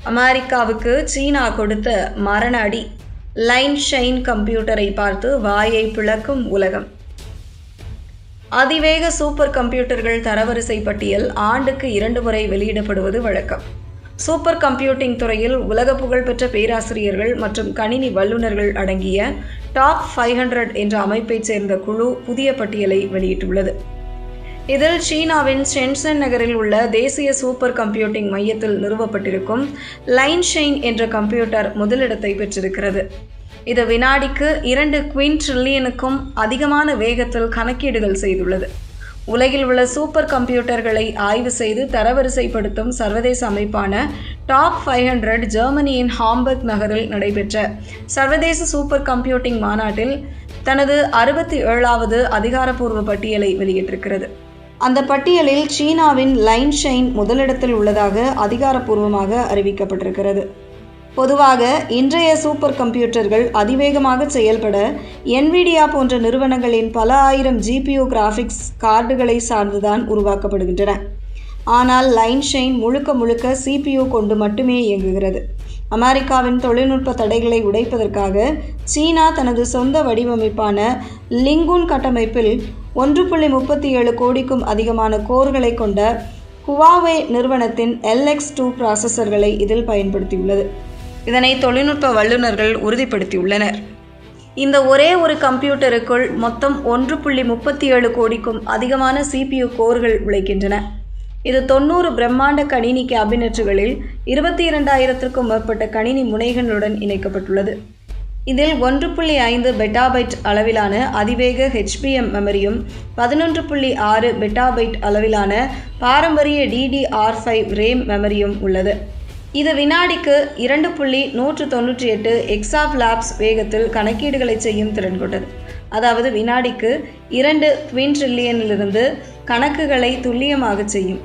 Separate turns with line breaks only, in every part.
அமெரிக்காவுக்கு சீனா கொடுத்த மரண அடி. லைன் ஷைன் கம்ப்யூட்டரை பார்த்து வாயை பிளக்கும் உலகம். அதிவேக சூப்பர் கம்ப்யூட்டர்கள் தரவரிசை பட்டியல் ஆண்டுக்கு 2 முறை வெளியிடப்படுவது வழக்கம். சூப்பர் கம்ப்யூட்டிங் துறையில் உலக புகழ்பெற்ற பேராசிரியர்கள் மற்றும் கணினி வல்லுநர்கள் அடங்கிய டாப் 500 என்ற அமைப்பைச் சேர்ந்த குழு புதிய பட்டியலை வெளியிட்டுள்ளது. இதில் சீனாவின் ஷென்சன் நகரில் உள்ள தேசிய சூப்பர் கம்ப்யூட்டிங் மையத்தில் நிறுவப்பட்டிருக்கும் லைன் ஷைன் என்ற கம்ப்யூட்டர் முதலிடத்தை பெற்றிருக்கிறது. இது வினாடிக்கு 2 குவின்ட்ரில்லியனுக்கும் அதிகமான வேகத்தில் கணக்கீடுகள் செய்துள்ளது. உலகில் உள்ள சூப்பர் கம்ப்யூட்டர்களை ஆய்வு செய்து தரவரிசைப்படுத்தும் சர்வதேச அமைப்பான டாப் 500 ஜெர்மனியின் ஹாம்பர்க் நகரில் நடைபெற்ற சர்வதேச சூப்பர் கம்ப்யூட்டிங் மாநாட்டில் தனது 67வது அதிகாரப்பூர்வ பட்டியலை வெளியிட்டிருக்கிறது. அந்த பட்டியலில் சீனாவின் லைன் ஷைன் முதலிடத்தில் உள்ளதாக அதிகாரப்பூர்வமாக அறிவிக்கப்பட்டிருக்கிறது. பொதுவாக இன்றைய சூப்பர் கம்ப்யூட்டர்கள் அதிவேகமாக செயல்பட என்விடியா போன்ற நிறுவனங்களின் பல ஆயிரம் ஜிபியு கிராஃபிக்ஸ் கார்டுகளை சார்ந்துதான் உருவாக்கப்படுகின்றன. ஆனால் லைன் ஷைன் முழுக்க சிபியு கொண்டு மட்டுமே இயங்குகிறது. அமெரிக்காவின் தொழில்நுட்ப தடைகளை உடைப்பதற்காக சீனா தனது சொந்த வடிவமைப்பான லிங்கூன் கட்டமைப்பில் 1.37 கோடிக்கும் அதிகமான கோர்களை கொண்ட ஹுவாவே நிறுவனத்தின் LX2 ப்ராசஸர்களை இதில் பயன்படுத்தியுள்ளது. இதனை தொழில்நுட்ப வல்லுநர்கள் உறுதிப்படுத்தியுள்ளனர். இந்த ஒரே ஒரு கம்ப்யூட்டருக்குள் மொத்தம் 1.37 கோடிக்கும் அதிகமான சிபியு கோர்கள் உழைக்கின்றன. இது 90 பிரம்மாண்ட கணினி கேபினெட்டுகளில் 22,000க்கும் மேற்பட்ட கணினி முனைகளுடன் இணைக்கப்பட்டுள்ளது. இதில் 1.5 பெட்டாபைட் அளவிலான அதிவேக HBM மெமரியும் 11.6 பெட்டாபைட் அளவிலான பாரம்பரிய DDR5 ரேம் மெமரியும் உள்ளது. இது வினாடிக்கு 2.198 எக்ஸாஃப்ளாப்ஸ் வேகத்தில் கணக்கீடுகளை செய்யும் திறன் கொண்டது. அதாவது வினாடிக்கு 2 குவின்ட்ரில்லியனிலிருந்து கணக்குகளை துல்லியமாக செய்யும்.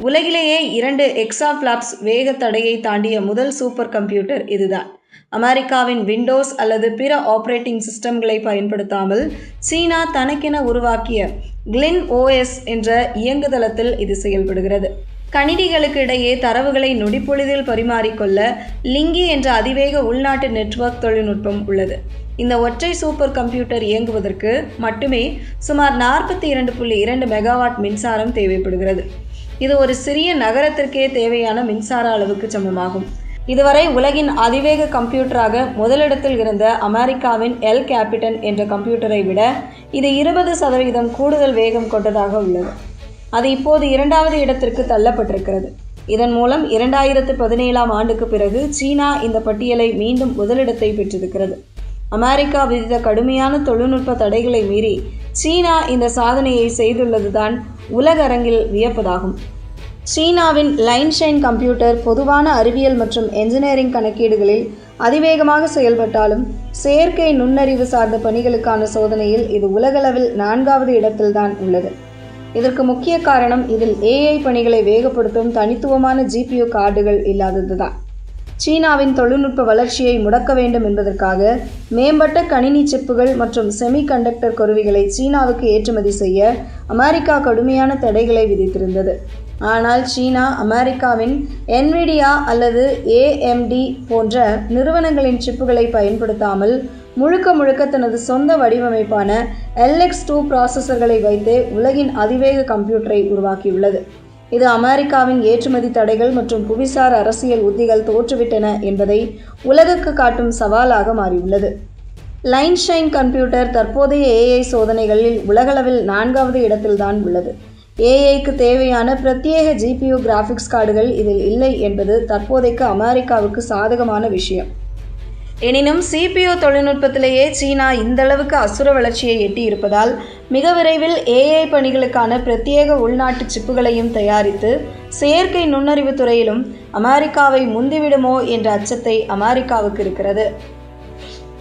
உலகிலேயே 2 எக்ஸாஃப்ளாப்ஸ் வேக தடையை தாண்டிய முதல் சூப்பர் கம்ப்யூட்டர் இதுதான். அமெரிக்காவின் விண்டோஸ் அல்லது பிற ஆப்ரேட்டிங் சிஸ்டம்களை பயன்படுத்தாமல் சீனா தனக்கென உருவாக்கிய கிளின் OS என்ற இயங்குதளத்தில் இது செயல்படுகிறது. கணினிகளுக்கு இடையே தரவுகளை நொடிப்பொழுதில் பரிமாறிக்கொள்ள லிங்கி என்ற அதிவேக உள்நாட்டு நெட்வொர்க் தொழில்நுட்பம் உள்ளது. இந்த ஒற்றை சூப்பர் கம்ப்யூட்டர் இயங்குவதற்கு மட்டுமே சுமார் 42.2 மெகாவாட் மின்சாரம் தேவைப்படுகிறது. இது ஒரு சிறிய நகரத்திற்கே தேவையான மின்சார அளவுக்கு சமமாகும். இதுவரை உலகின் அதிவேக கம்ப்யூட்டராக முதலிடத்தில் இருந்த அமெரிக்காவின் எல் கேபிட்டன் என்ற கம்ப்யூட்டரை விட இது 20% கூடுதல் வேகம் கொண்டதாக உள்ளது. அது இப்போது 2வது இடத்திற்கு தள்ளப்பட்டிருக்கிறது. இதன் மூலம் 2017ஆம் ஆண்டுக்கு பிறகு சீனா இந்த பட்டியலை மீண்டும் முதலிடத்தை பெற்றிருக்கிறது. அமெரிக்கா விதித்த கடுமையான தொழில்நுட்ப தடைகளை மீறி சீனா இந்த சாதனையை செய்துள்ளதுதான் உலக அரங்கில் வியப்பதாகும். சீனாவின் லைன் ஷைன் கம்ப்யூட்டர் பொதுவான அறிவியல் மற்றும் என்ஜினியரிங் கணக்கீடுகளில் அதிவேகமாக செயல்பட்டாலும் செயற்கை நுண்ணறிவு சார்ந்த பணிகளுக்கான சோதனையில் இது உலகளவில் 4வது இடத்தில்தான் உள்ளது. இதற்கு முக்கிய காரணம் இதில் AI பணிகளை வேகப்படுத்தும் தனித்துவமான GPU கார்டுகள் இல்லாததுதான். சீனாவின் தொழில்நுட்ப வளர்ச்சியை முடக்க வேண்டும் என்பதற்காக மேம்பட்ட கணினி சிப்புகள் மற்றும் செமிகண்டக்டர் கருவிகளை சீனாவுக்கு ஏற்றுமதி செய்ய அமெரிக்கா கடுமையான தடைகளை விதித்திருந்தது. ஆனால் சீனா அமெரிக்காவின் என்விடியா அல்லது AMD போன்ற நிறுவனங்களின் சிப்புகளை பயன்படுத்தாமல் முழுக்க தனது சொந்த வடிவமைப்பான LX2 ப்ராசஸர்களை வைத்து உலகின் அதிவேக கம்ப்யூட்டரை உருவாக்கியுள்ளது. இது அமெரிக்காவின் ஏற்றுமதி தடைகள் மற்றும் புவிசார் அரசியல் உத்திகள் தோற்றுவிட்டன என்பதை உலகுக்கு காட்டும் சவாலாக மாறியுள்ளது. லைன் ஷைன் கம்ப்யூட்டர் தற்போதைய AI சோதனைகளில் உலகளவில் 4வது இடத்தில்தான் உள்ளது. AIக்கு தேவையான பிரத்யேக GPU கிராஃபிக்ஸ் கார்டுகள் இதில் இல்லை என்பது தற்போதைக்கு அமெரிக்காவுக்கு சாதகமான விஷயம். எனினும் CPU தொழில்நுட்பத்திலேயே சீனா இந்தளவுக்கு அசுர வளர்ச்சியை எட்டியிருப்பதால் மிக விரைவில் AI பணிகளுக்கான பிரத்யேக உள்நாட்டு சிப்புகளையும் தயாரித்து செயற்கை நுண்ணறிவு துறையிலும் அமெரிக்காவை முந்திவிடுமோ என்ற அச்சத்தை அமெரிக்காவுக்கு இருக்கிறது.